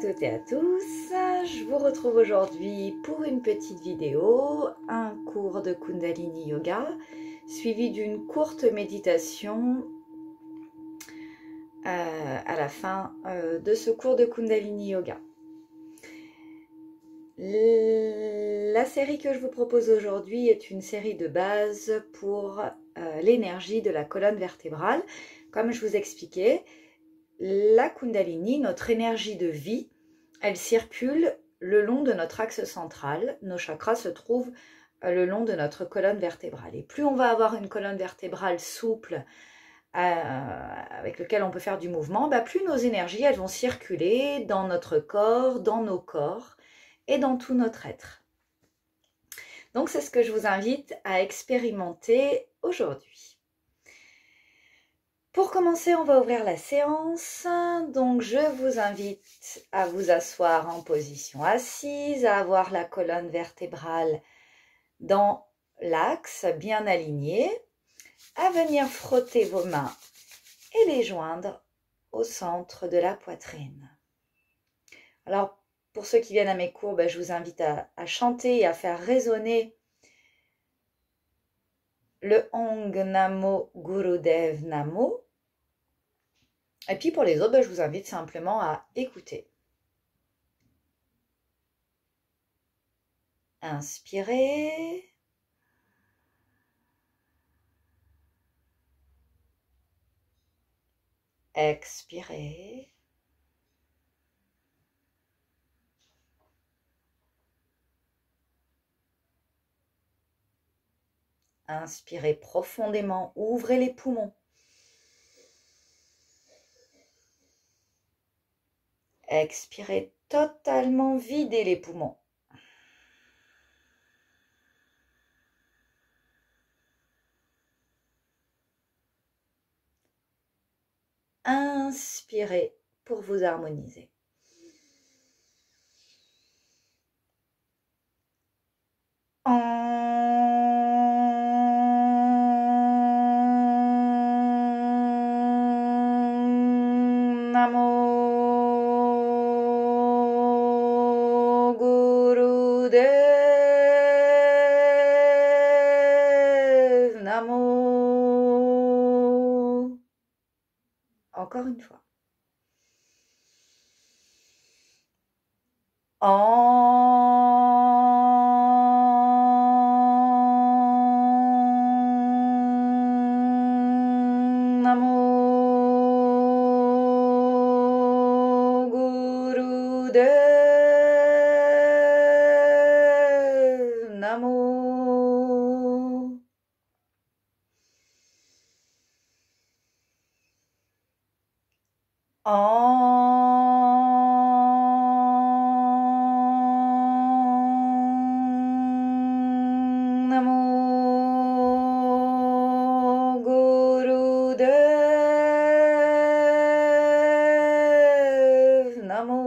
toutes et à tous, je vous retrouve aujourd'hui pour une petite vidéo, un cours de Kundalini Yoga suivi d'une courte méditation à la fin de ce cours de Kundalini Yoga. La série que je vous propose aujourd'hui est une série de base pour l'énergie de la colonne vertébrale. Comme je vous expliquais, la Kundalini, notre énergie de vie, elle circule le long de notre axe central. Nos chakras se trouvent le long de notre colonne vertébrale. Et plus on va avoir une colonne vertébrale souple, avec laquelle on peut faire du mouvement, plus nos énergies elles vont circuler dans notre corps, dans nos corps et dans tout notre être. Donc c'est ce que je vous invite à expérimenter aujourd'hui. Pour commencer, on va ouvrir la séance. Donc, je vous invite à vous asseoir en position assise, à avoir la colonne vertébrale dans l'axe, bien alignée, à venir frotter vos mains et les joindre au centre de la poitrine. Alors, pour ceux qui viennent à mes cours, je vous invite à chanter et à faire résonner le Ong Namo Gurudev Namo. Et puis pour les autres, je vous invite simplement à écouter. Inspirez. Expirez. Inspirez profondément, ouvrez les poumons. Expirez totalement, videz les poumons. Inspirez pour vous harmoniser. Namo Gurudev Namo. Encore une fois. Namo Gurudev Namo. Namo Gurudev Namo.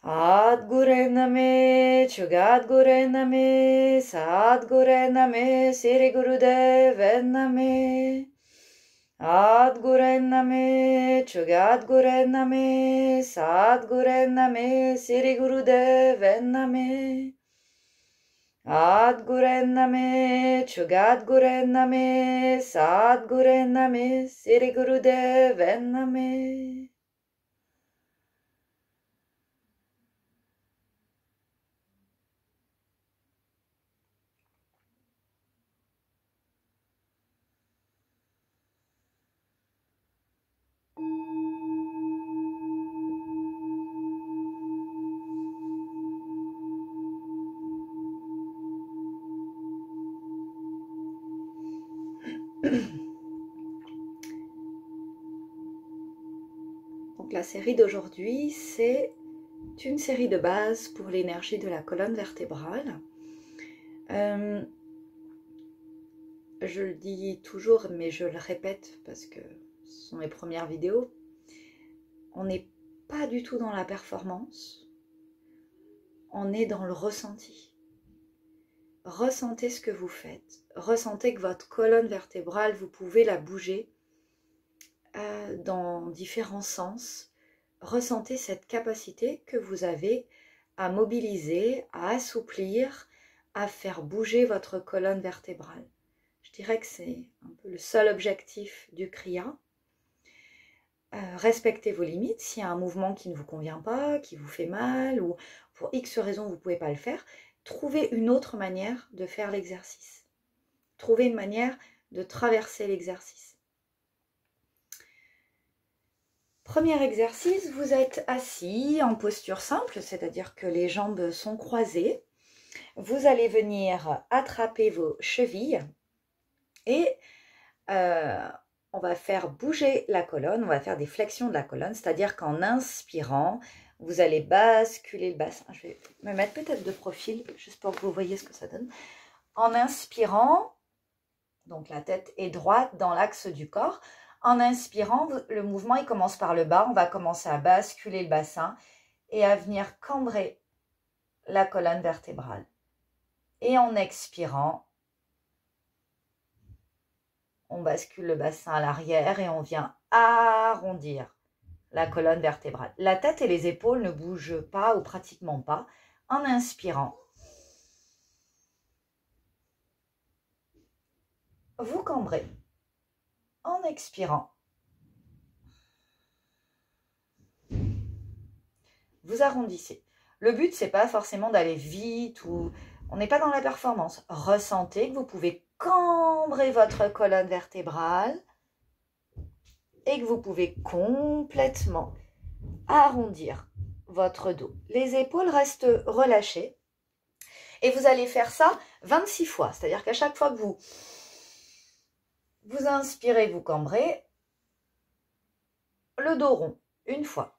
Sadguru Name, Chugadguru Name, Sadguru Name, Sri Gurudev Name. Sadguru Name, Chugadguru Name, Sadguru Name, Sri Gurudev Name. Sadguru Name, Chugadguru Name, Sadguru Name, Sri Gurudev Name. Donc la série d'aujourd'hui, c'est une série de base pour l'énergie de la colonne vertébrale. Je le dis toujours, mais je le répète parce que ce sont mes premières vidéos. On n'est pas du tout dans la performance, on est dans le ressenti. Ressentez ce que vous faites, ressentez que votre colonne vertébrale, vous pouvez la bouger dans différents sens. Ressentez cette capacité que vous avez à mobiliser, à assouplir, à faire bouger votre colonne vertébrale. Je dirais que c'est un peu le seul objectif du Kriya. Respectez vos limites. S'il y a un mouvement qui ne vous convient pas, qui vous fait mal, ou pour X raisons vous ne pouvez pas le faire, trouvez une autre manière de faire l'exercice. Trouvez une manière de traverser l'exercice. Premier exercice, vous êtes assis en posture simple, c'est-à-dire que les jambes sont croisées. Vous allez venir attraper vos chevilles et on va faire bouger la colonne, on va faire des flexions de la colonne, c'est-à-dire qu'en inspirant, vous allez basculer le bassin. Je vais me mettre peut-être de profil, juste pour que vous voyez ce que ça donne. En inspirant, donc la tête est droite dans l'axe du corps. En inspirant, le mouvement il commence par le bas. On va commencer à basculer le bassin et à venir cambrer la colonne vertébrale. Et en expirant, on bascule le bassin à l'arrière et on vient arrondir la colonne vertébrale. La tête et les épaules ne bougent pas ou pratiquement pas. En inspirant, vous cambrez. En expirant, vous arrondissez. Le but, c'est pas forcément d'aller vite ou on n'est pas dans la performance. Ressentez que vous pouvez cambrer votre colonne vertébrale et que vous pouvez complètement arrondir votre dos. Les épaules restent relâchées et vous allez faire ça 26 fois. C'est-à-dire qu'à chaque fois que vous inspirez, vous cambrez, le dos rond, une fois.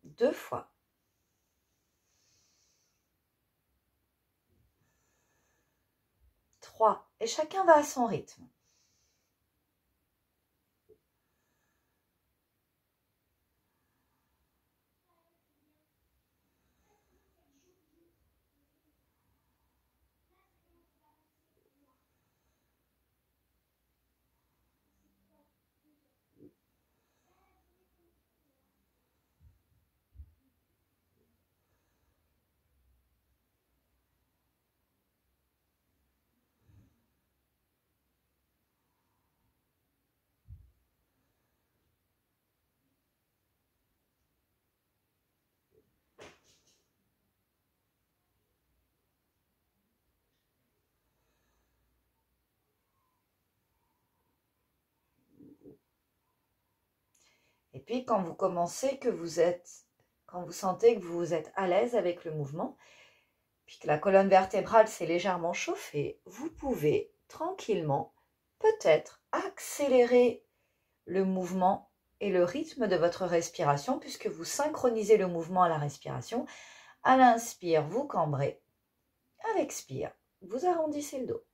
Deux fois. Trois. Et chacun va à son rythme. Et puis, quand vous commencez, quand vous sentez que vous êtes à l'aise avec le mouvement, puis que la colonne vertébrale s'est légèrement chauffée, vous pouvez tranquillement, peut-être, accélérer le mouvement et le rythme de votre respiration, puisque vous synchronisez le mouvement à la respiration. À l'inspire, vous cambrez. À l'expire, vous arrondissez le dos.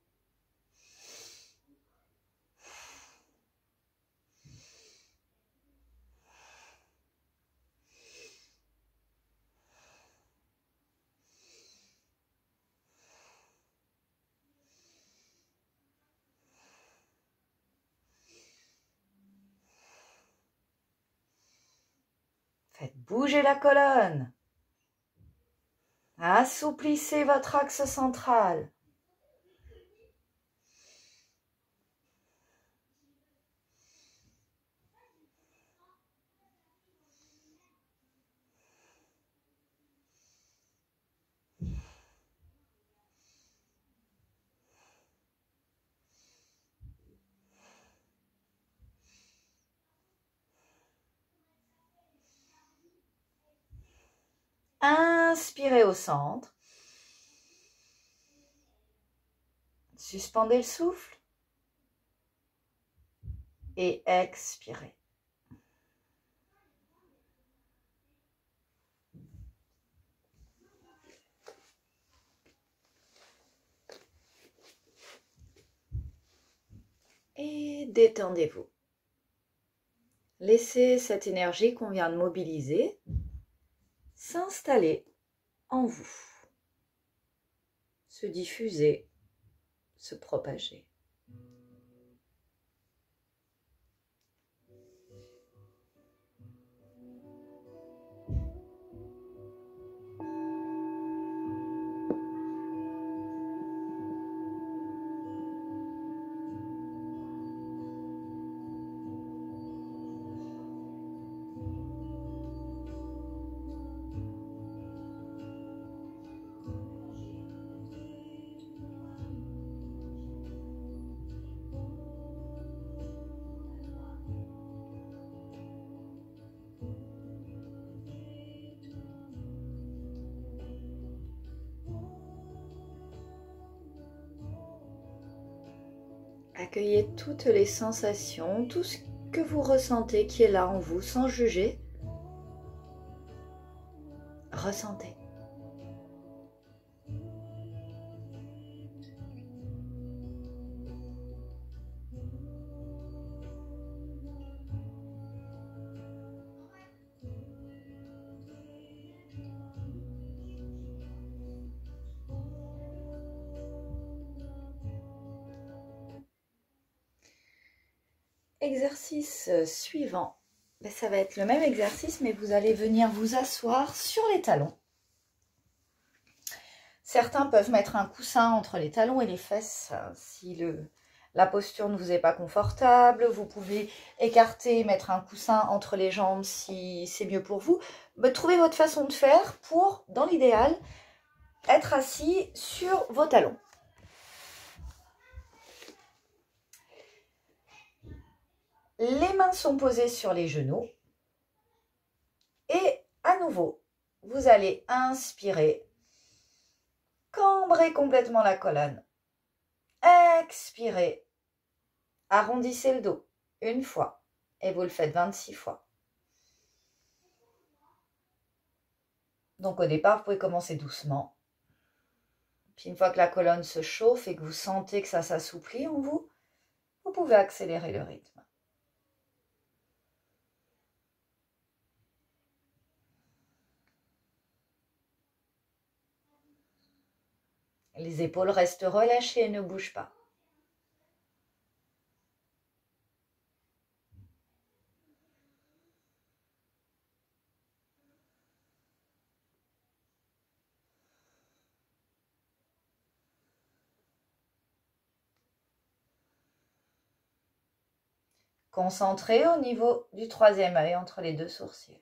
Faites bouger la colonne. Assouplissez votre axe central. Inspirez au centre. Suspendez le souffle. Et expirez. Et détendez-vous. Laissez cette énergie qu'on vient de mobiliser s'installer en vous, se diffuser, se propager. Accueillez toutes les sensations, tout ce que vous ressentez qui est là en vous, sans juger. Ressentez. Exercice suivant, ça va être le même exercice, mais vous allez venir vous asseoir sur les talons. Certains peuvent mettre un coussin entre les talons et les fesses si la posture ne vous est pas confortable. Vous pouvez écarter, mettre un coussin entre les jambes si c'est mieux pour vous. Trouvez votre façon de faire pour, dans l'idéal, être assis sur vos talons. Les mains sont posées sur les genoux et à nouveau, vous allez inspirer, cambrer complètement la colonne, expirez, arrondissez le dos une fois et vous le faites 26 fois. Donc au départ, vous pouvez commencer doucement. Puis une fois que la colonne se chauffe et que vous sentez que ça s'assouplit en vous, vous pouvez accélérer le rythme. Les épaules restent relâchées et ne bougent pas. Concentrez au niveau du troisième œil entre les deux sourcils.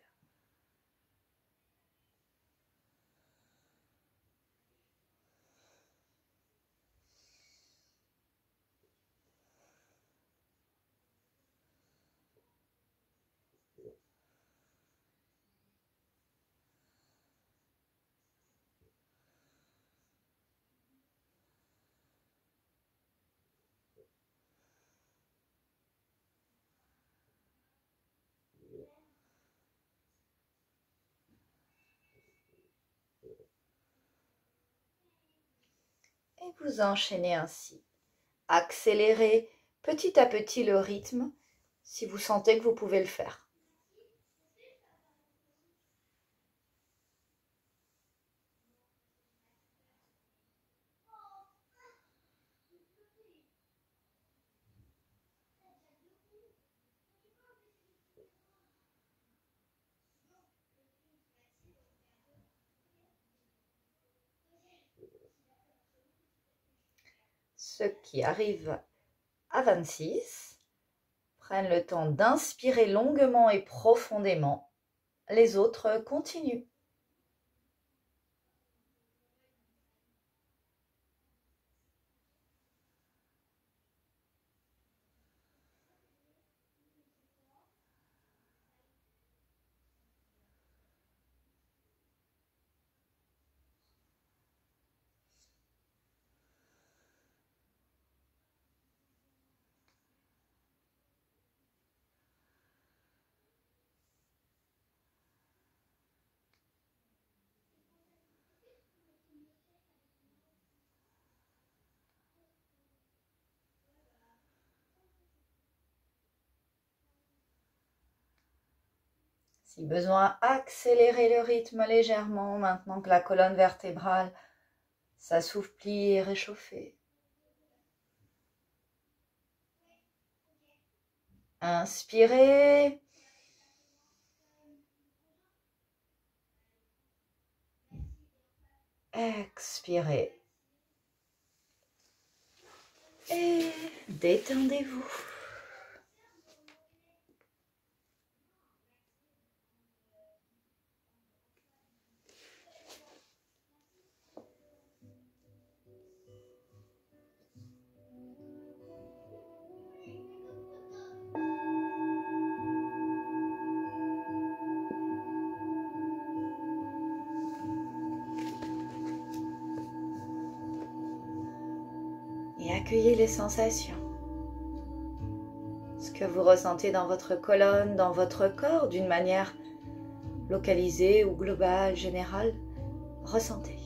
Et vous enchaînez ainsi. Accélérez petit à petit le rythme si vous sentez que vous pouvez le faire. Ceux qui arrivent à 26 prennent le temps d'inspirer longuement et profondément. Les autres continuent. Si besoin, accélérez le rythme légèrement maintenant que la colonne vertébrale s'assouplit et est réchauffée. Inspirez. Expirez. Et détendez-vous. Et accueillez les sensations. Ce que vous ressentez dans votre colonne, dans votre corps, d'une manière localisée ou globale, générale, ressentez.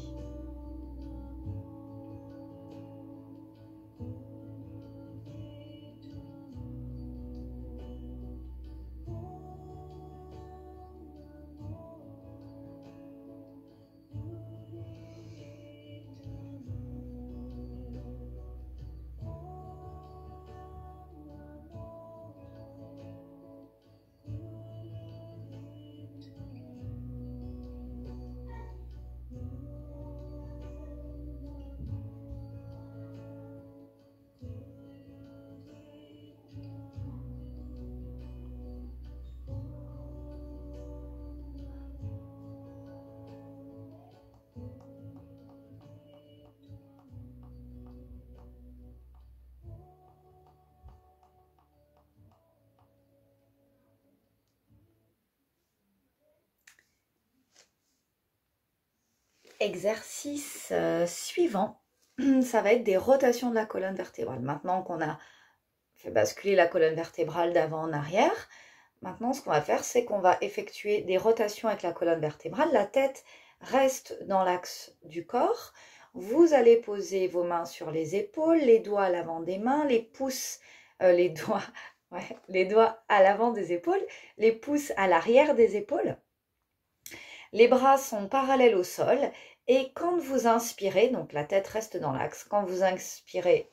Exercice suivant, ça va être des rotations de la colonne vertébrale. Maintenant qu'on a fait basculer la colonne vertébrale d'avant en arrière, maintenant ce qu'on va faire, c'est qu'on va effectuer des rotations avec la colonne vertébrale. La tête reste dans l'axe du corps. Vous allez poser vos mains sur les épaules, les doigts à l'avant des mains, les pouces, les doigts à l'avant des épaules, les pouces à l'arrière des épaules. Les bras sont parallèles au sol et quand vous inspirez, donc la tête reste dans l'axe, quand vous inspirez,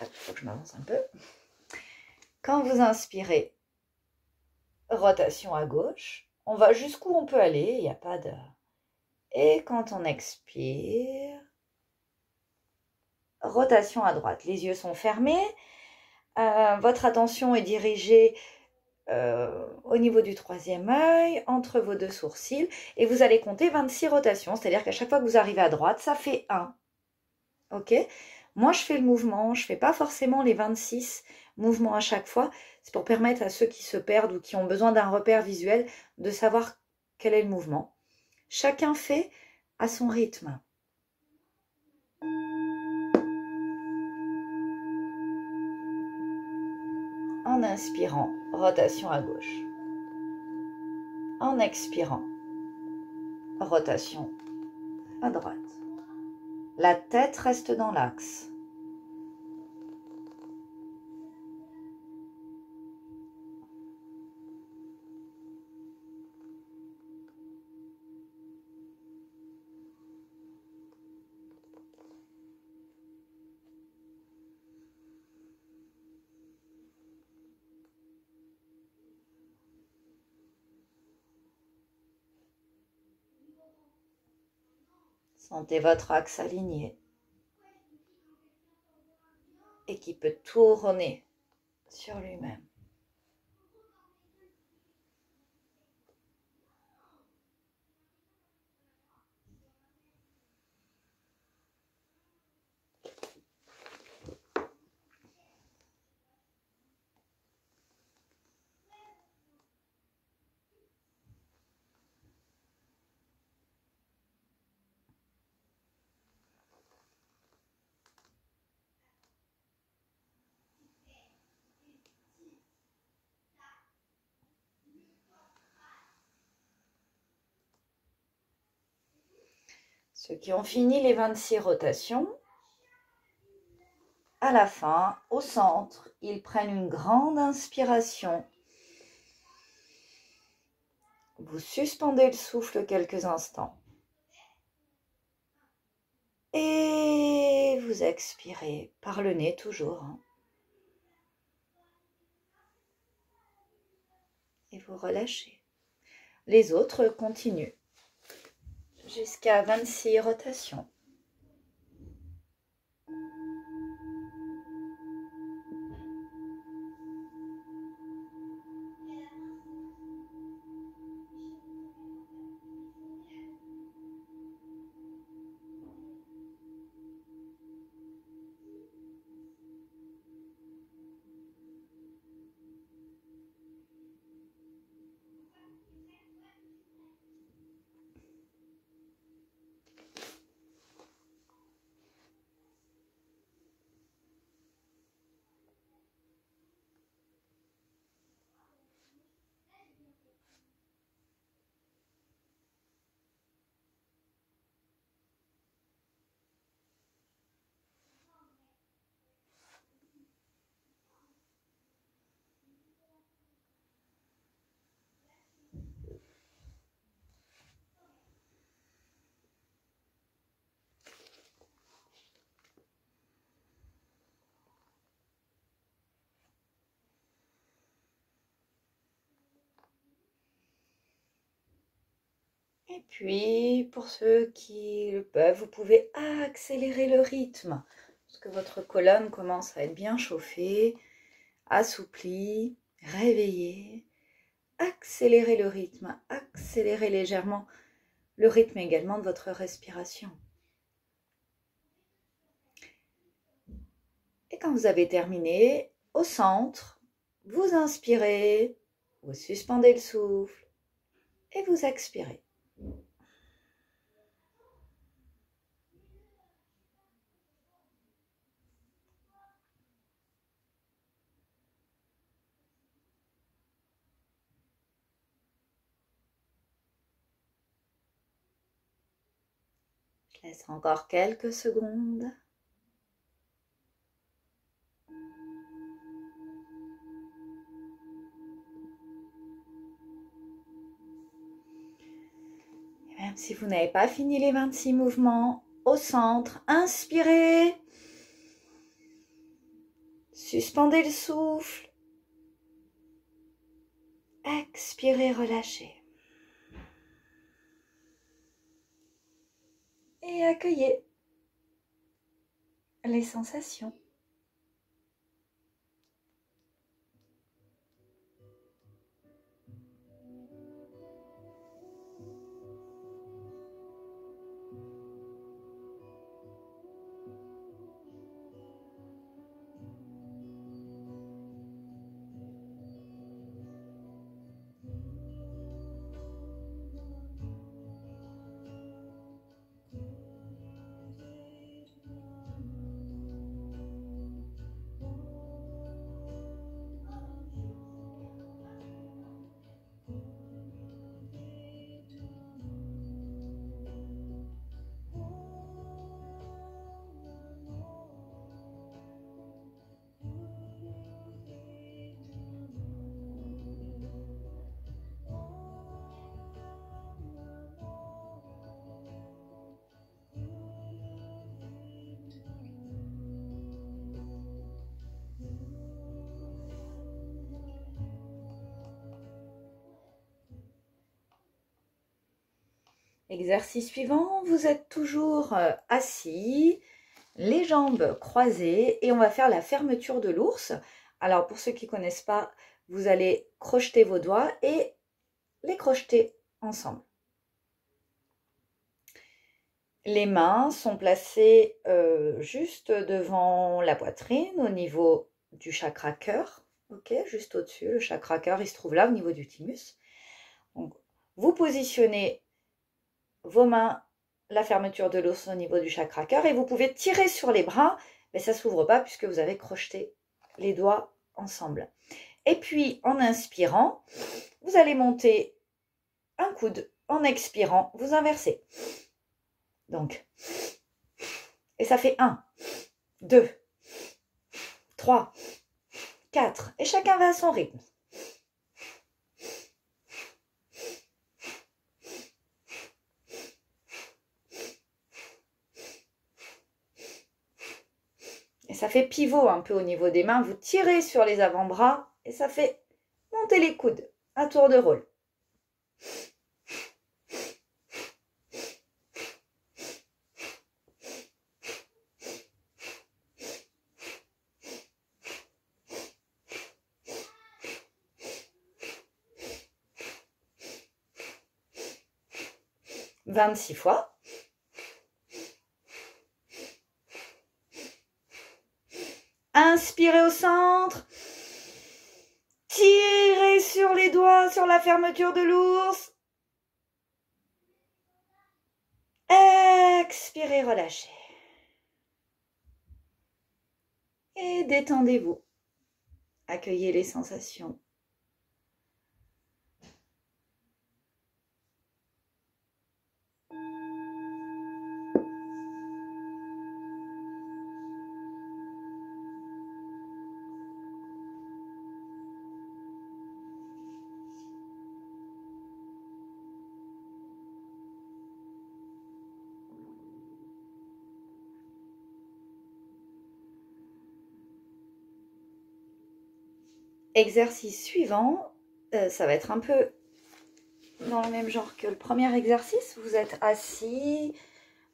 il faut que je m'avance un peu, quand vous inspirez, rotation à gauche, on va jusqu'où on peut aller, il n'y a pas de... Et quand on expire, rotation à droite, les yeux sont fermés, votre attention est dirigée au niveau du troisième œil, entre vos deux sourcils, et vous allez compter 26 rotations, c'est-à-dire qu'à chaque fois que vous arrivez à droite, ça fait 1. Ok ? Moi, je fais le mouvement, je ne fais pas forcément les 26 mouvements à chaque fois, c'est pour permettre à ceux qui se perdent ou qui ont besoin d'un repère visuel de savoir quel est le mouvement. Chacun fait à son rythme. En inspirant, rotation à gauche. En expirant, rotation à droite. La tête reste dans l'axe. Sentez votre axe aligné et qui peut tourner sur lui-même. Ceux qui ont fini les 26 rotations, à la fin, au centre, ils prennent une grande inspiration. Vous suspendez le souffle quelques instants. Et vous expirez par le nez toujours. et vous relâchez. Les autres continuent jusqu'à 26 rotations. Et puis, pour ceux qui le peuvent, vous pouvez accélérer le rythme, parce que votre colonne commence à être bien chauffée, assouplie, réveillée. Accélérez le rythme, accélérez légèrement le rythme également de votre respiration. Et quand vous avez terminé, au centre, vous inspirez, vous suspendez le souffle et vous expirez. Je laisse encore quelques secondes. Et même si vous n'avez pas fini les 26 mouvements, au centre, inspirez. Suspendez le souffle. Expirez, relâchez. Et accueillez les sensations. Exercice suivant, vous êtes toujours assis, les jambes croisées et on va faire la fermeture de l'ours. Alors pour ceux qui ne connaissent pas, vous allez crocheter vos doigts et les crocheter ensemble. Les mains sont placées juste devant la poitrine au niveau du chakra cœur, ok, juste au-dessus. Le chakra cœur, il se trouve là au niveau du thymus. Donc, vous positionnez vos mains, la fermeture de l'os au niveau du chakra cœur et vous pouvez tirer sur les bras, mais ça ne s'ouvre pas puisque vous avez crocheté les doigts ensemble. Et puis en inspirant, vous allez monter un coude, en expirant, vous inversez. Donc, et ça fait 1, 2, 3, 4, et chacun va à son rythme. Et ça fait pivot un peu au niveau des mains. Vous tirez sur les avant-bras et ça fait monter les coudes. à tour de rôle. « 26 fois. Inspirez au centre. Tirez sur les doigts, sur la fermeture de l'ours. Expirez, relâchez. Et détendez-vous. Accueillez les sensations. Exercice suivant, ça va être un peu dans le même genre que le premier exercice. Vous êtes assis,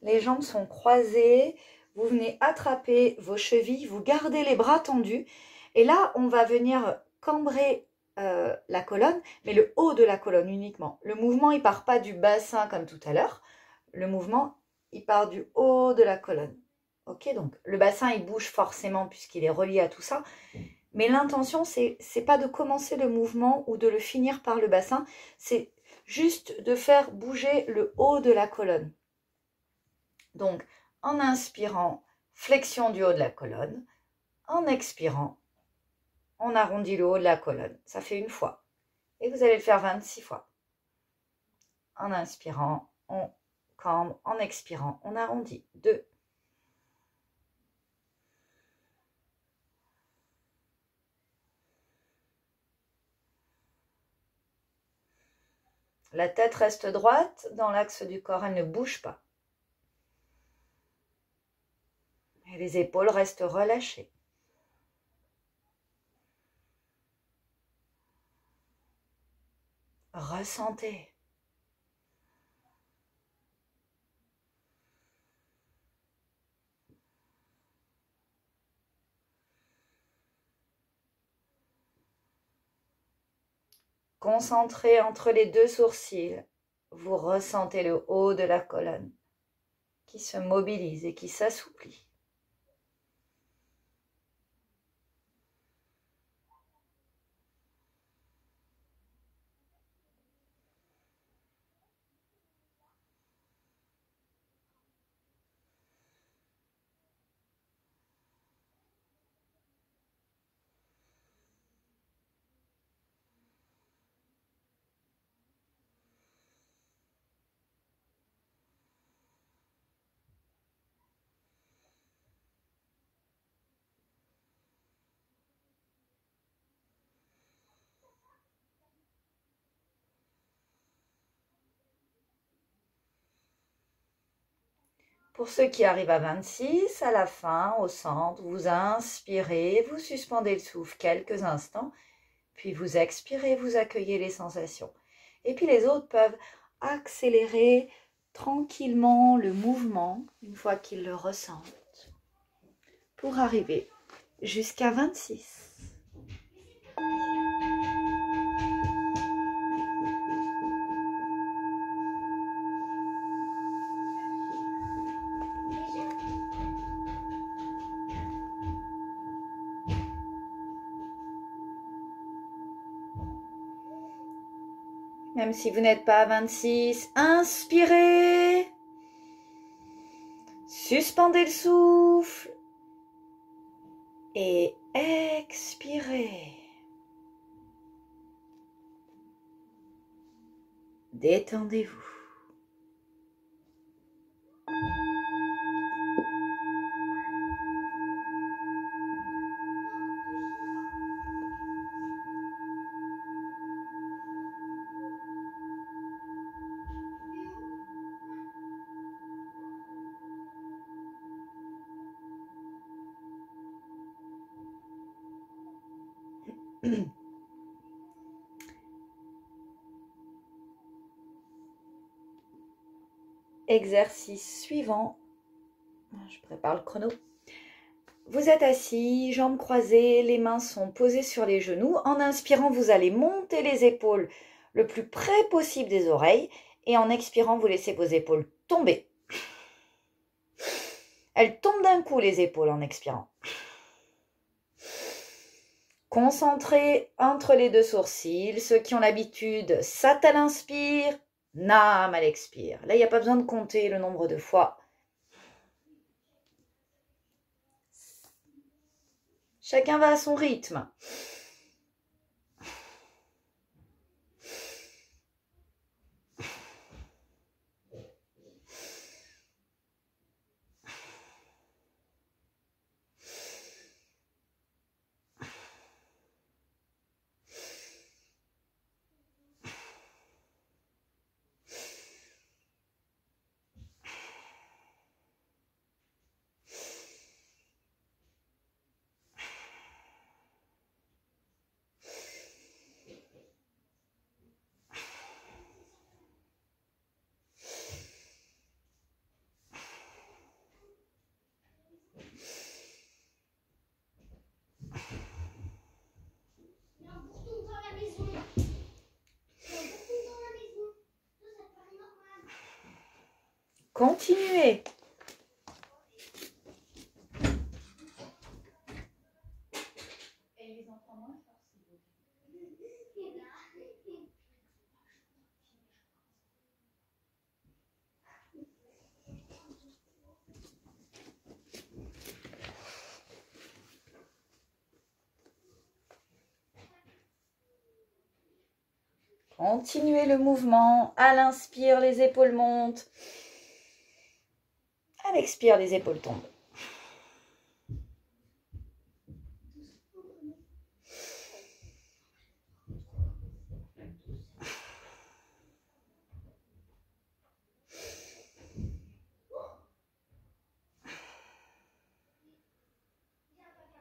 les jambes sont croisées, vous venez attraper vos chevilles, vous gardez les bras tendus. Et là, on va venir cambrer la colonne, mais le haut de la colonne uniquement. Le mouvement, il part pas du bassin comme tout à l'heure. Le mouvement, il part du haut de la colonne. Ok, donc le bassin, il bouge forcément puisqu'il est relié à tout ça. Mais l'intention, c'est pas de commencer le mouvement ou de le finir par le bassin, c'est juste de faire bouger le haut de la colonne. Donc, en inspirant, flexion du haut de la colonne. En expirant, on arrondit le haut de la colonne. Ça fait une fois. Et vous allez le faire 26 fois. En inspirant, on cambre. En expirant, on arrondit. 2. La tête reste droite dans l'axe du corps, elle ne bouge pas. Et les épaules restent relâchées. Ressentez. Concentré entre les deux sourcils, vous ressentez le haut de la colonne qui se mobilise et qui s'assouplit. Pour ceux qui arrivent à 26, à la fin, au centre, vous inspirez, vous suspendez le souffle quelques instants, puis vous expirez, vous accueillez les sensations. Et puis les autres peuvent accélérer tranquillement le mouvement une fois qu'ils le ressentent pour arriver jusqu'à 26. Même si vous n'êtes pas à 26, inspirez. Suspendez le souffle. Et expirez. Détendez-vous. Exercice suivant. Je prépare le chrono. Vous êtes assis, jambes croisées, les mains sont posées sur les genoux. En inspirant, vous allez monter les épaules le plus près possible des oreilles. Et en expirant, vous laissez vos épaules tomber. Elles tombent d'un coup, les épaules, en expirant. Concentrez entre les deux sourcils. Ceux qui ont l'habitude, Sat à l'inspire, Nam à l'expire. Là, il n'y a pas besoin de compter le nombre de fois. Chacun va à son rythme. Continuez. Continuez le mouvement. À l'inspire, les épaules montent. À l'expire, les épaules tombent.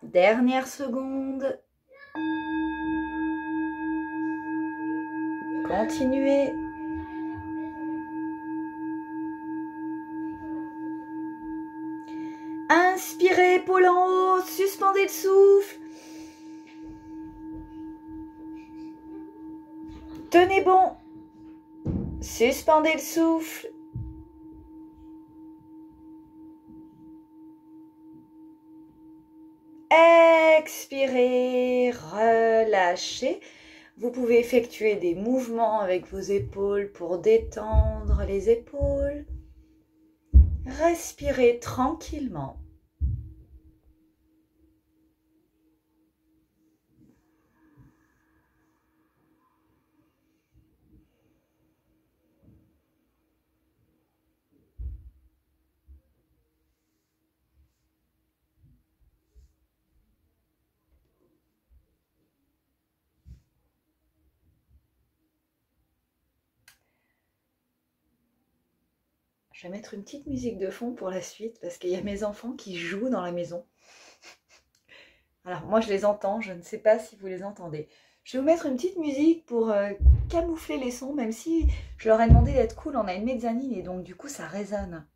Dernière seconde. Continuez. Inspirez, épaules en haut, suspendez le souffle. Tenez bon. Suspendez le souffle. Expirez, relâchez. Vous pouvez effectuer des mouvements avec vos épaules pour détendre les épaules. Respirez tranquillement. Je vais mettre une petite musique de fond pour la suite parce qu'il y a mes enfants qui jouent dans la maison. Alors moi je les entends, je ne sais pas si vous les entendez. Je vais vous mettre une petite musique pour camoufler les sons, même si je leur ai demandé d'être cool, on a une mezzanine et donc du coup ça résonne.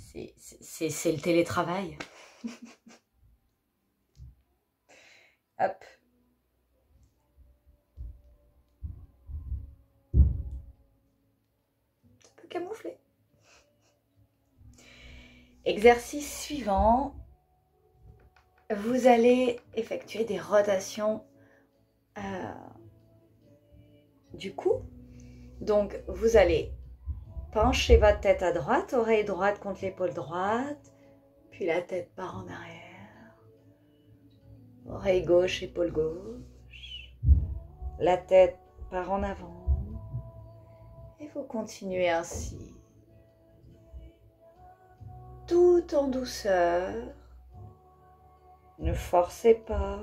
C'est le télétravail. Hop. Ça peut camoufler. Exercice suivant. Vous allez effectuer des rotations du cou. Donc, vous allez pencher votre tête à droite, oreille droite contre l'épaule droite, puis la tête part en arrière. Oreille gauche, épaule gauche. La tête part en avant. Et vous continuez ainsi. Tout en douceur. Ne forcez pas.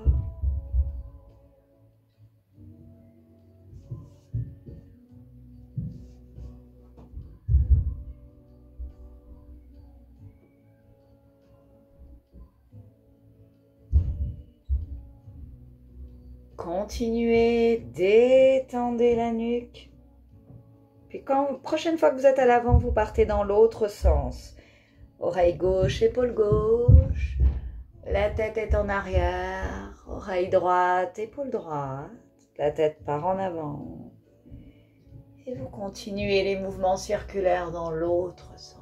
Continuez, détendez la nuque. Puis prochaine fois que vous êtes à l'avant, vous partez dans l'autre sens. Oreille gauche, épaule gauche. La tête est en arrière. Oreille droite, épaule droite. La tête part en avant. Et vous continuez les mouvements circulaires dans l'autre sens.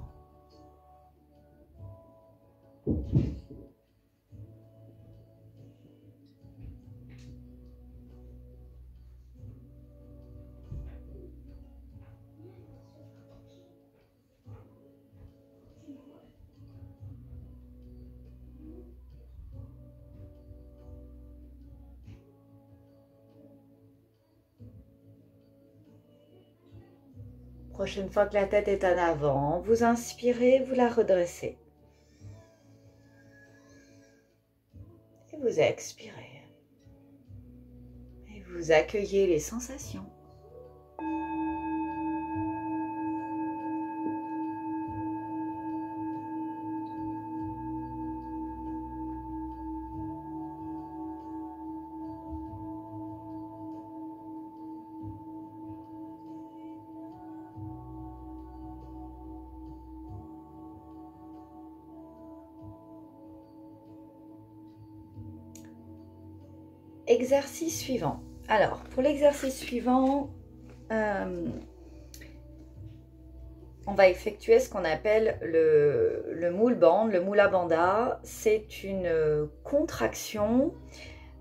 Prochaine fois que la tête est en avant, vous inspirez, vous la redressez. Et vous expirez. Et vous accueillez les sensations. Exercice suivant. Alors, pour l'exercice suivant, on va effectuer ce qu'on appelle le moule band, le mula bandha. C'est une contraction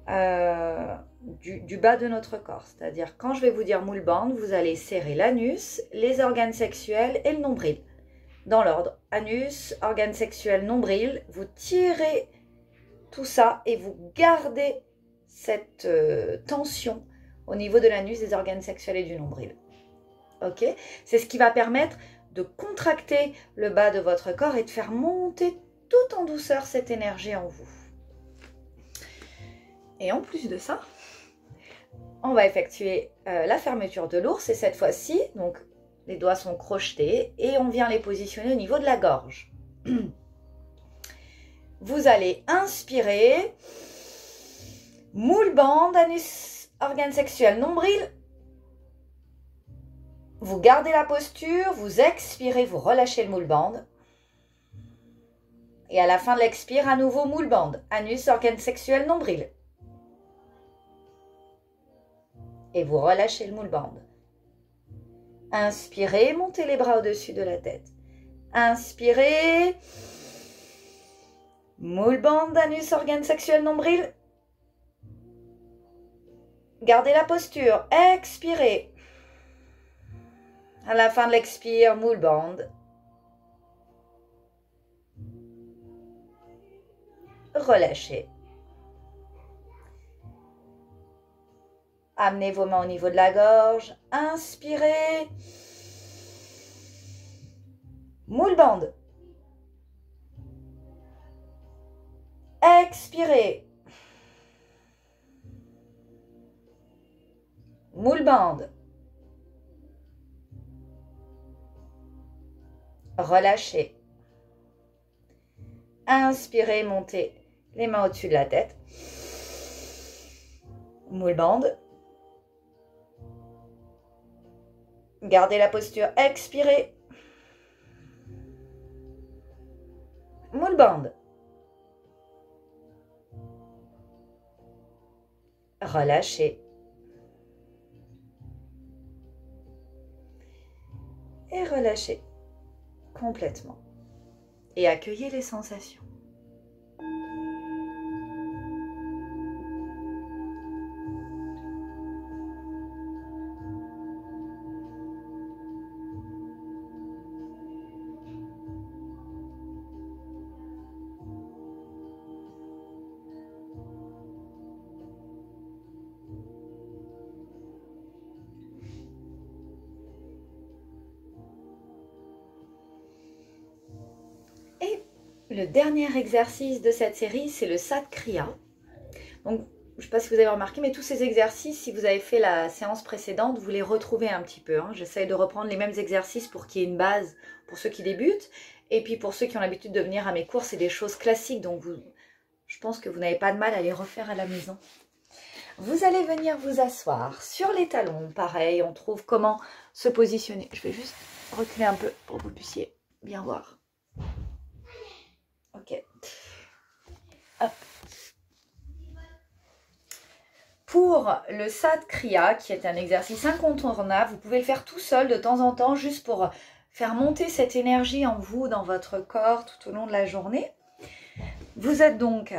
du bas de notre corps. C'est-à-dire, quand je vais vous dire moule band, vous allez serrer l'anus, les organes sexuels et le nombril. Dans l'ordre, anus, organes sexuels, nombril. Vous tirez tout ça et vous gardez cette tension au niveau de l'anus, des organes sexuels et du nombril. Ok? C'est ce qui va permettre de contracter le bas de votre corps et de faire monter tout en douceur cette énergie en vous. Et en plus de ça, on va effectuer la fermeture de l'ours et cette fois-ci, donc les doigts sont crochetés et on vient les positionner au niveau de la gorge. Vous allez inspirer. Moule band, anus, organe sexuel, nombril. Vous gardez la posture, vous expirez, vous relâchez le moule band. Et à la fin de l'expire, à nouveau moule band, anus, organe sexuel, nombril. Et vous relâchez le moule band. Inspirez, montez les bras au-dessus de la tête. Inspirez. Moule band, anus, organe sexuel, nombril. Gardez la posture, expirez. À la fin de l'expire, moule band. Relâchez. Amenez vos mains au niveau de la gorge. Inspirez. Moule band. Expirez. Moule band. Relâchez. Inspirez, montez les mains au-dessus de la tête. Moule band. Gardez la posture, expirez. Moule band. Relâchez. Et relâchez complètement. Et accueillez les sensations. Le dernier exercice de cette série, c'est le Sat Kriya. Donc, je ne sais pas si vous avez remarqué, mais tous ces exercices, si vous avez fait la séance précédente, vous les retrouvez un petit peu. Hein. J'essaie de reprendre les mêmes exercices pour qu'il y ait une base pour ceux qui débutent. Et puis pour ceux qui ont l'habitude de venir à mes cours, c'est des choses classiques. Donc, je pense que vous n'avez pas de mal à les refaire à la maison. Vous allez venir vous asseoir sur les talons. Pareil, on trouve comment se positionner. Je vais juste reculer un peu pour que vous puissiez bien voir. Ok. Hop. Pour le Sat Kriya, qui est un exercice incontournable, vous pouvez le faire tout seul de temps en temps, juste pour faire monter cette énergie en vous, dans votre corps, tout au long de la journée. Vous êtes donc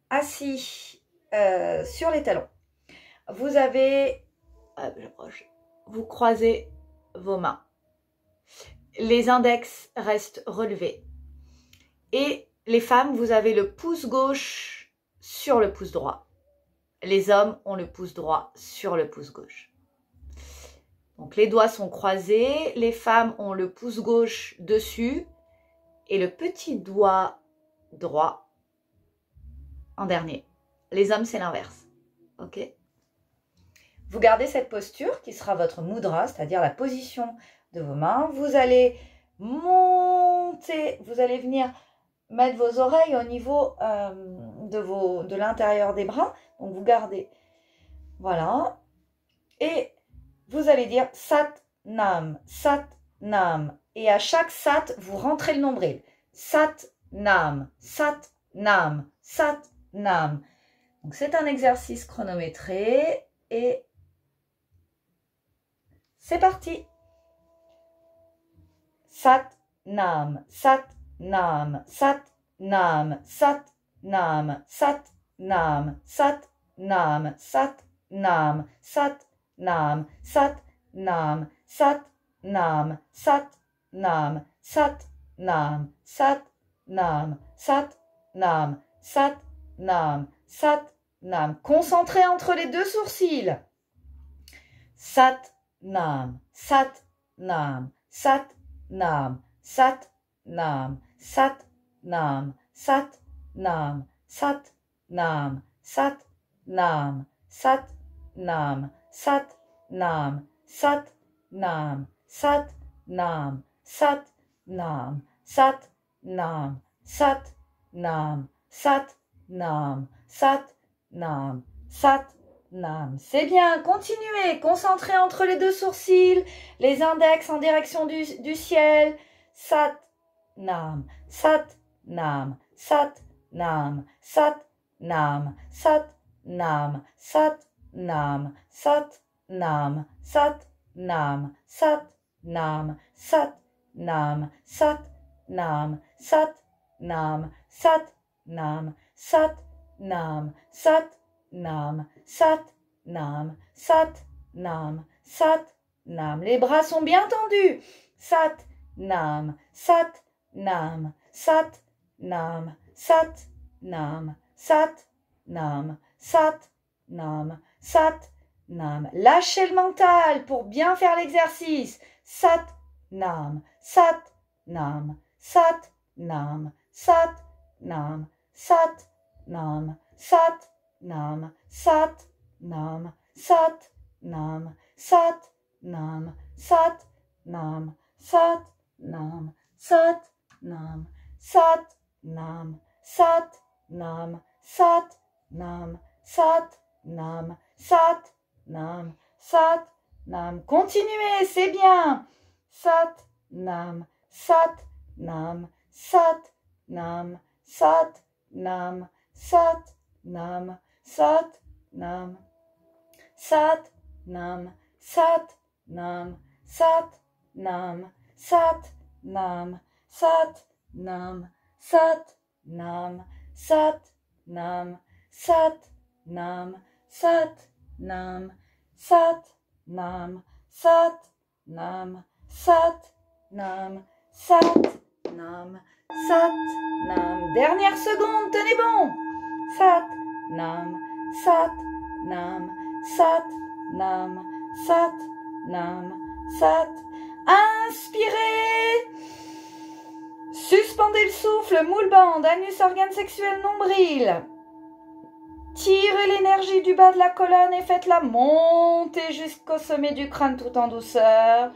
assis sur les talons. Vous avez, vous croisez vos mains. Les index restent relevés. Et les femmes, vous avez le pouce gauche sur le pouce droit. Les hommes ont le pouce droit sur le pouce gauche. Donc les doigts sont croisés, les femmes ont le pouce gauche dessus et le petit doigt droit en dernier. Les hommes, c'est l'inverse. Ok? Vous gardez cette posture qui sera votre mudra, c'est-à-dire la position de vos mains. Vous allez monter, vous allez venir mettre vos oreilles au niveau de l'intérieur des bras. Donc vous gardez. Voilà. Et vous allez dire Sat Nam, Sat Nam. Et à chaque Sat, vous rentrez le nombril. Sat Nam, Sat Nam, Sat Nam. Donc c'est un exercice chronométré et c'est parti. Sat Nam, Sat Nam, Sat Nam, Sat Nam, Sat Nam, Sat Nam, Sat Nam, Sat Nam, Sat Nam, Sat Nam, Sat Nam, Sat Nam, Sat Nam, Sat Nam, Sat Nam, Sat Nam. Concentré entre les deux sourcils. Sat Nam, Sat Nam, Sat Nam, Sat Nam, Sat Nam, Sat Nam, Sat Nam, Sat Nam, Sat Nam, Sat Nam, Sat Nam, Sat Nam, Sat Nam, Sat Nam, Sat Nam, Sat Nam, Sat Nam, Sat Nam. C'est bien, continuez, concentrez entre les deux sourcils, les index en direction du ciel. Sat Nam, Sat Nam, Sat Nam, Sat Nam, Sat Nam, Sat Nam, Sat Nam, Sat Nam, Sat Nam, Sat Nam, Sat Nam, Sat Nam, Sat Nam, Sat Nam, Sat Nam, Sat Nam, Sat Nam, Sat Nam. Les bras sont bien tendus. Sat Nam, Sat Nam, Sat Nam, Sat Nam, Sat Nam, Sat Nam, Sat Nam. Lâchez le mental pour bien faire l'exercice. Sat Nam, Sat Nam, Sat Nam, Sat Nam, Sat Nam, Sat Nam, Sat Nam, Sat Nam, Sat Nam, Sat Nam, Sat Nam, Sat Nam, Sat Nam, Sat Nam, Sat Nam, Sat Nam, Sat Nam, Sat Nam. Continuez, c'est bien. Sat Nam, Sat Nam, Sat Nam, Sat Nam, Sat Nam, Sat Nam, Sat Nam, Sat Nam, Sat Nam, Sat Nam, Sat Nam, Sat Nam, Sat Nam, Sat Nam, Sat Nam, Sat Nam, Sat Nam, Sat Nam, Sat Nam, Sat Nam. Dernière seconde, tenez bon. Sat Nam, Sat Nam, Sat Nam, Sat Nam, Sat. Inspirez. Suspendez le souffle, moule bande, anus, organe sexuel, nombril. Tirez l'énergie du bas de la colonne et faites-la monter jusqu'au sommet du crâne tout en douceur.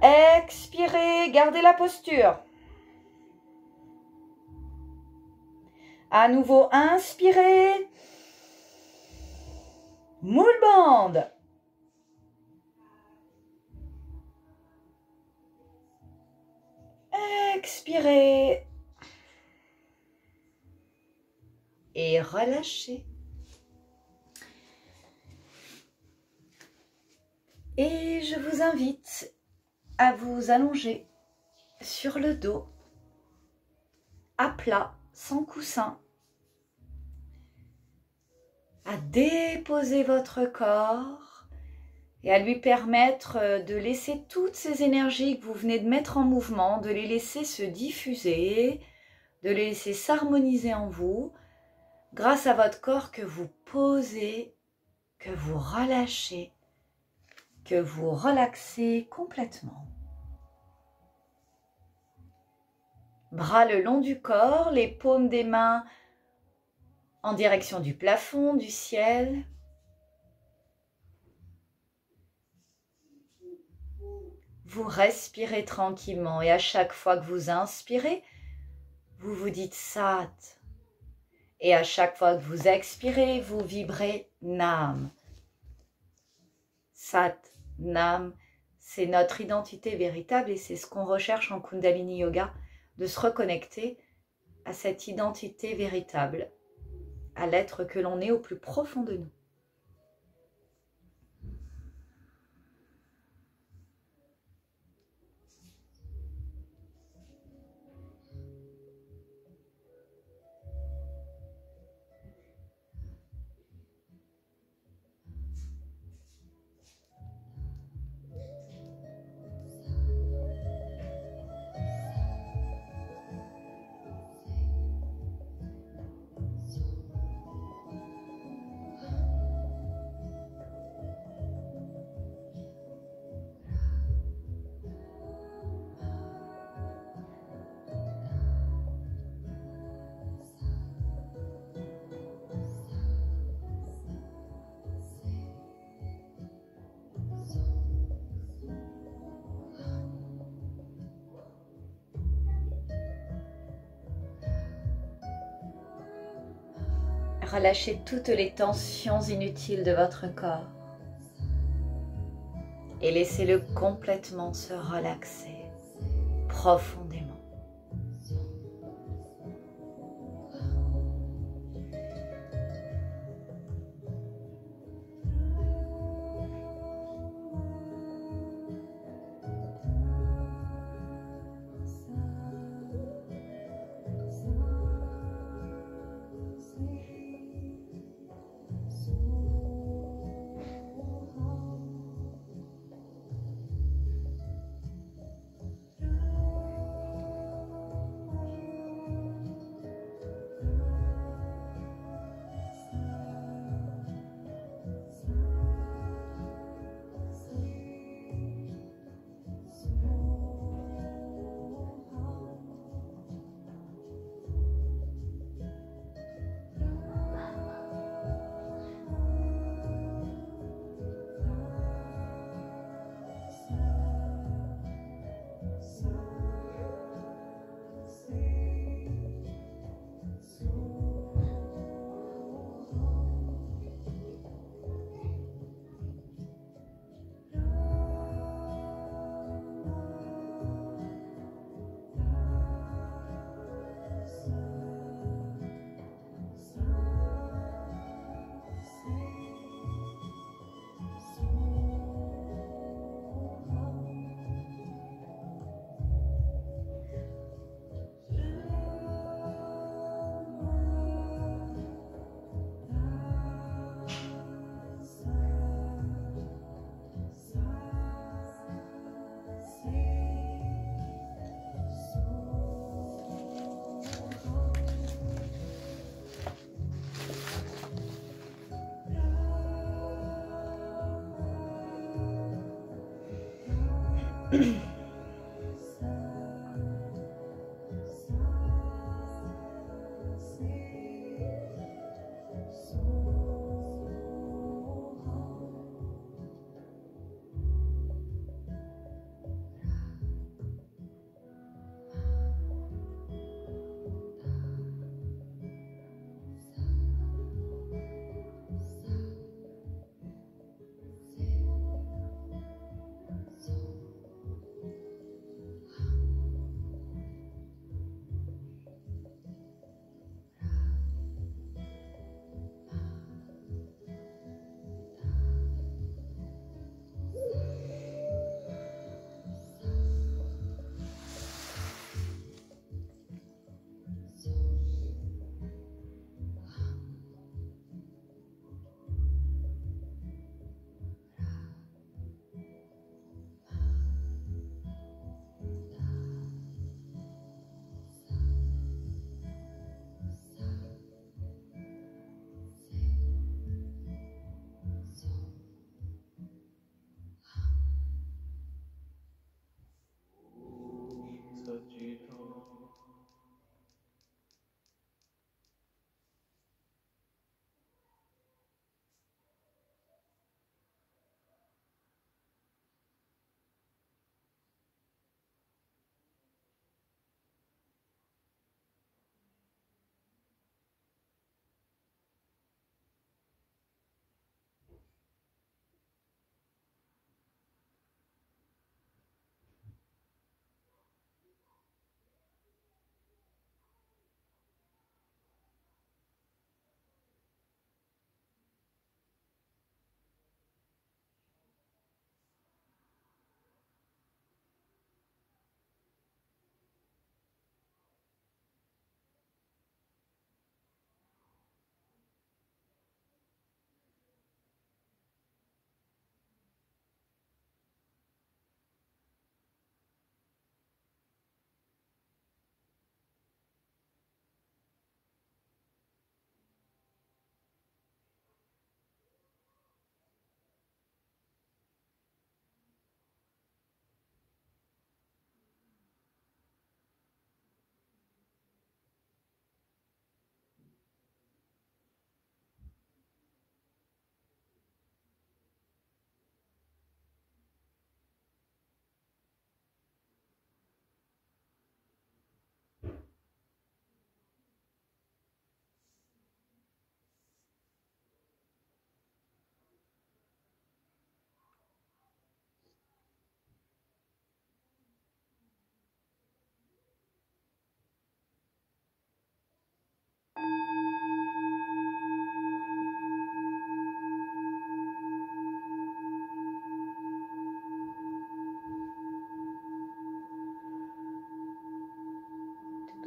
Expirez, gardez la posture. À nouveau, inspirez. Moule bande. Expirez. Et relâchez. Et je vous invite à vous allonger sur le dos, à plat, sans coussin, à déposer votre corps et à lui permettre de laisser toutes ces énergies que vous venez de mettre en mouvement, de les laisser se diffuser, de les laisser s'harmoniser en vous, grâce à votre corps que vous posez, que vous relâchez, que vous relaxez complètement. Bras le long du corps, les paumes des mains en direction du plafond, du ciel. Vous respirez tranquillement et à chaque fois que vous inspirez, vous vous dites Sat. Et à chaque fois que vous expirez, vous vibrez Nam. Sat, Nam, c'est notre identité véritable et c'est ce qu'on recherche en Kundalini Yoga, de se reconnecter à cette identité véritable, à l'être que l'on est au plus profond de nous. Relâchez toutes les tensions inutiles de votre corps et laissez-le complètement se relaxer profondément.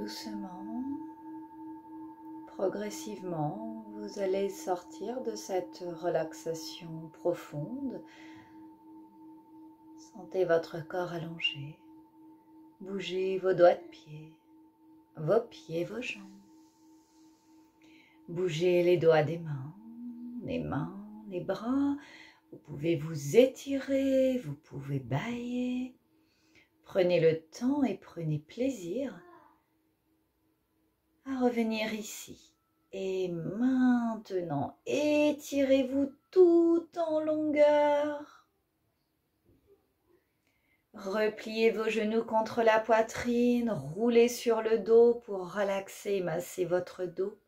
doucement, progressivement, vous allez sortir de cette relaxation profonde. Sentez votre corps allongé. Bougez vos doigts de pied, vos jambes. Bougez les doigts des mains, les bras. Vous pouvez vous étirer, vous pouvez bâiller. Prenez le temps et prenez plaisir à revenir ici. Et maintenant, étirez-vous tout en longueur. Repliez vos genoux contre la poitrine, roulez sur le dos pour relaxer et masser votre dos.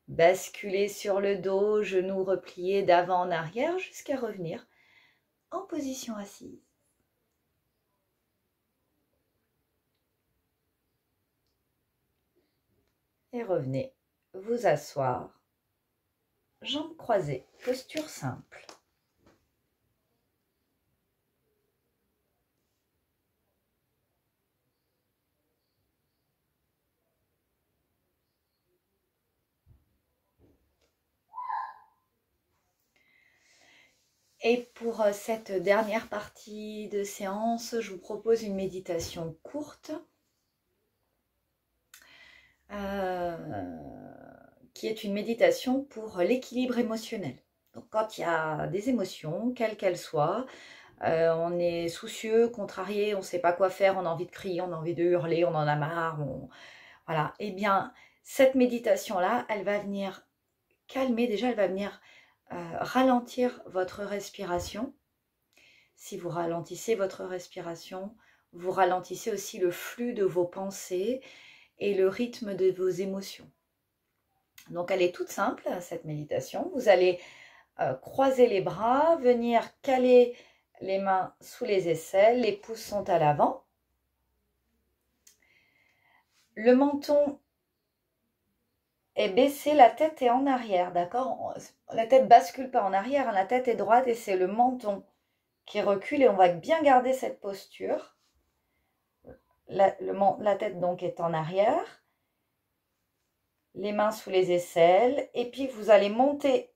Basculez sur le dos, genoux repliés d'avant en arrière jusqu'à revenir en position assise. Et revenez vous asseoir, jambes croisées, posture simple. Et pour cette dernière partie de séance, je vous propose une méditation courte qui est une méditation pour l'équilibre émotionnel. Donc quand il y a des émotions, quelles qu'elles soient, on est soucieux, contrarié, on ne sait pas quoi faire, on a envie de crier, on a envie de hurler, on en a marre, voilà. Eh bien, cette méditation-là, elle va venir calmer, déjà elle va venir ralentir votre respiration. Si vous ralentissez votre respiration, vous ralentissez aussi le flux de vos pensées et le rythme de vos émotions. Donc elle est toute simple, cette méditation. Vous allez croiser les bras, venir caler les mains sous les aisselles, les pouces sont à l'avant. Le menton est baissé, la tête est en arrière, d'accord? La tête bascule pas en arrière, la tête est droite et c'est le menton qui recule et on va bien garder cette posture. La tête donc est en arrière, les mains sous les aisselles et puis vous allez monter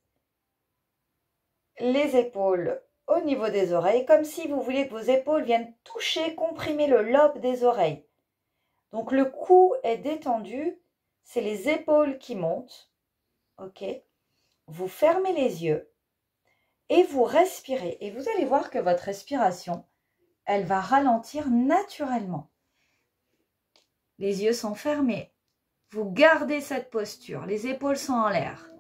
les épaules au niveau des oreilles comme si vous vouliez que vos épaules viennent toucher, comprimer le lobe des oreilles. Donc le cou est détendu, c'est les épaules qui montent, ok? Vous fermez les yeux et vous respirez. Et vous allez voir que votre respiration, elle va ralentir naturellement. Les yeux sont fermés. Vous gardez cette posture. Les épaules sont en l'air.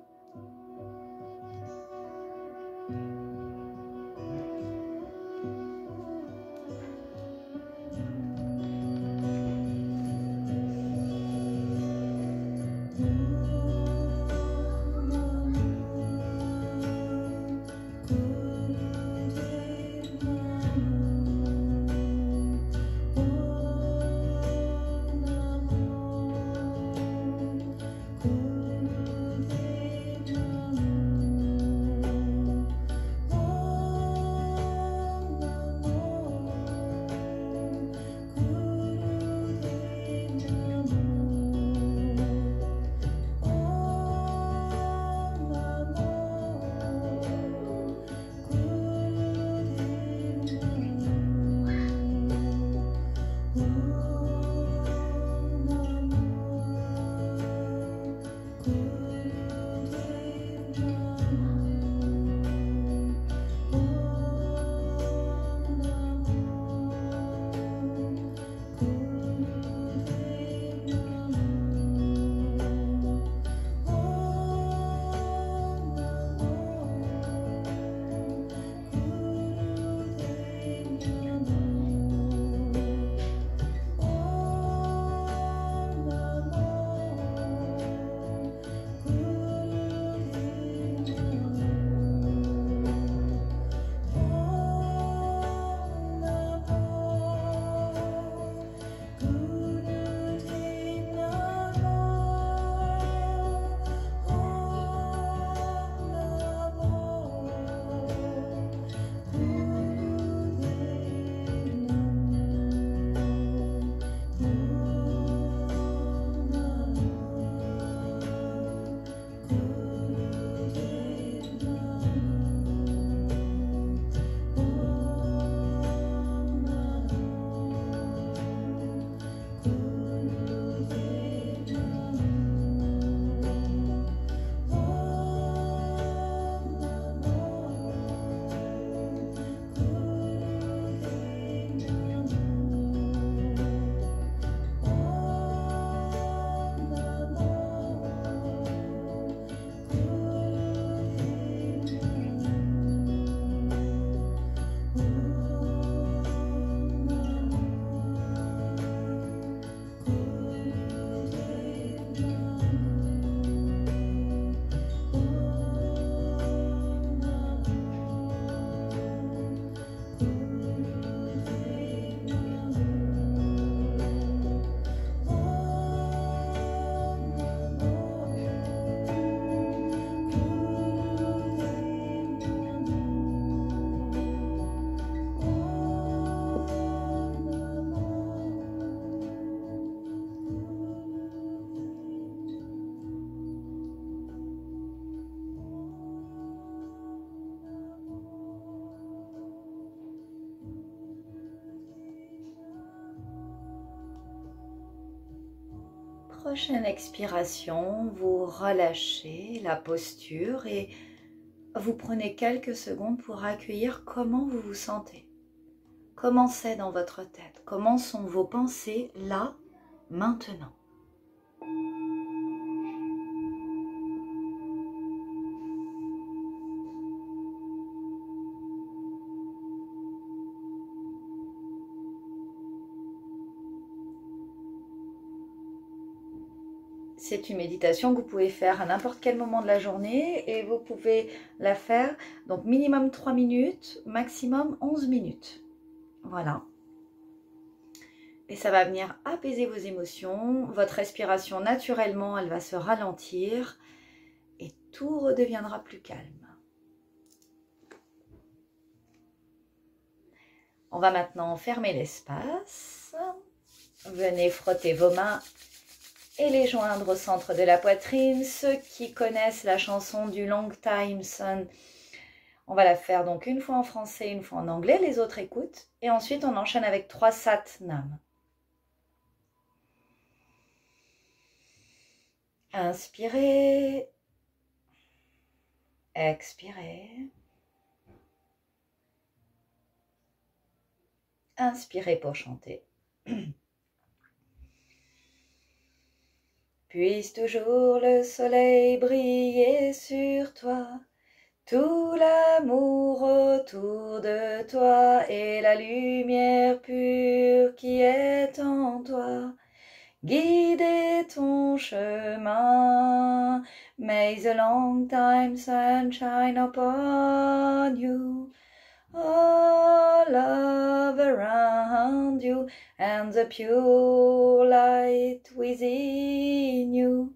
prochaine expiration, vous relâchez la posture et vous prenez quelques secondes pour accueillir comment vous vous sentez. Comment c'est dans votre tête? Comment sont vos pensées là, maintenant? C'est une méditation que vous pouvez faire à n'importe quel moment de la journée et vous pouvez la faire donc minimum 3 minutes, maximum 11 minutes. Voilà. Et ça va venir apaiser vos émotions, votre respiration naturellement, elle va se ralentir et tout redeviendra plus calme. On va maintenant fermer l'espace. Venez frotter vos mains et les joindre au centre de la poitrine. Ceux qui connaissent la chanson du Long Time Sun, on va la faire donc une fois en français, une fois en anglais, les autres écoutent. Et ensuite, on enchaîne avec 3 Sat Nam. Inspirez, expirez. Inspirez pour chanter. Puisse toujours le soleil briller sur toi, tout l'amour autour de toi et la lumière pure qui est en toi. Guider ton chemin, may the long time sun shine upon you, all love around you, and the pure light within you.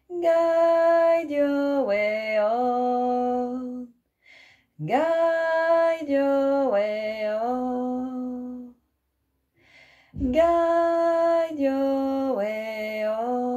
Guide your way on, guide your way on, guide your way on.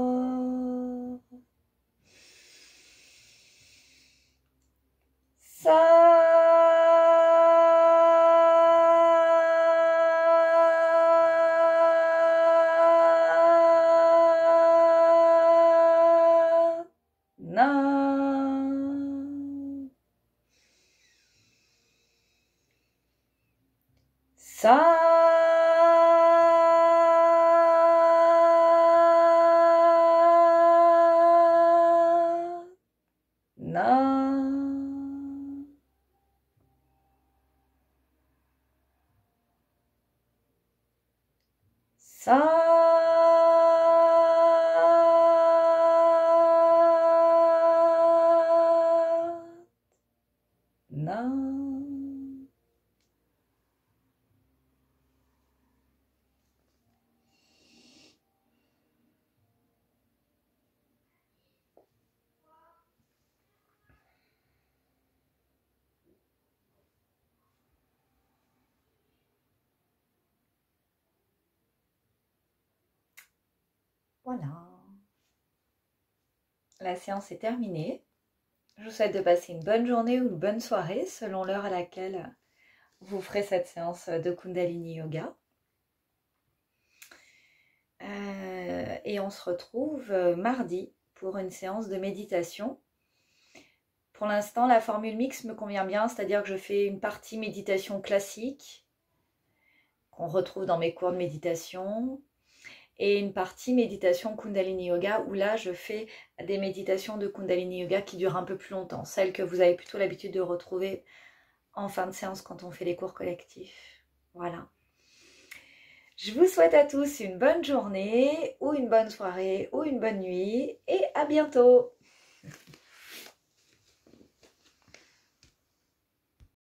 Voilà. La séance est terminée. Je vous souhaite de passer une bonne journée ou une bonne soirée selon l'heure à laquelle vous ferez cette séance de Kundalini Yoga. Et on se retrouve mardi pour une séance de méditation. Pour l'instant, la formule mixte me convient bien, c'est-à-dire que je fais une partie méditation classique qu'on retrouve dans mes cours de méditation et une partie méditation Kundalini Yoga où là je fais des méditations de Kundalini Yoga qui durent un peu plus longtemps, celles que vous avez plutôt l'habitude de retrouver en fin de séance quand on fait les cours collectifs. Voilà. Je vous souhaite à tous une bonne journée ou une bonne soirée ou une bonne nuit et à bientôt.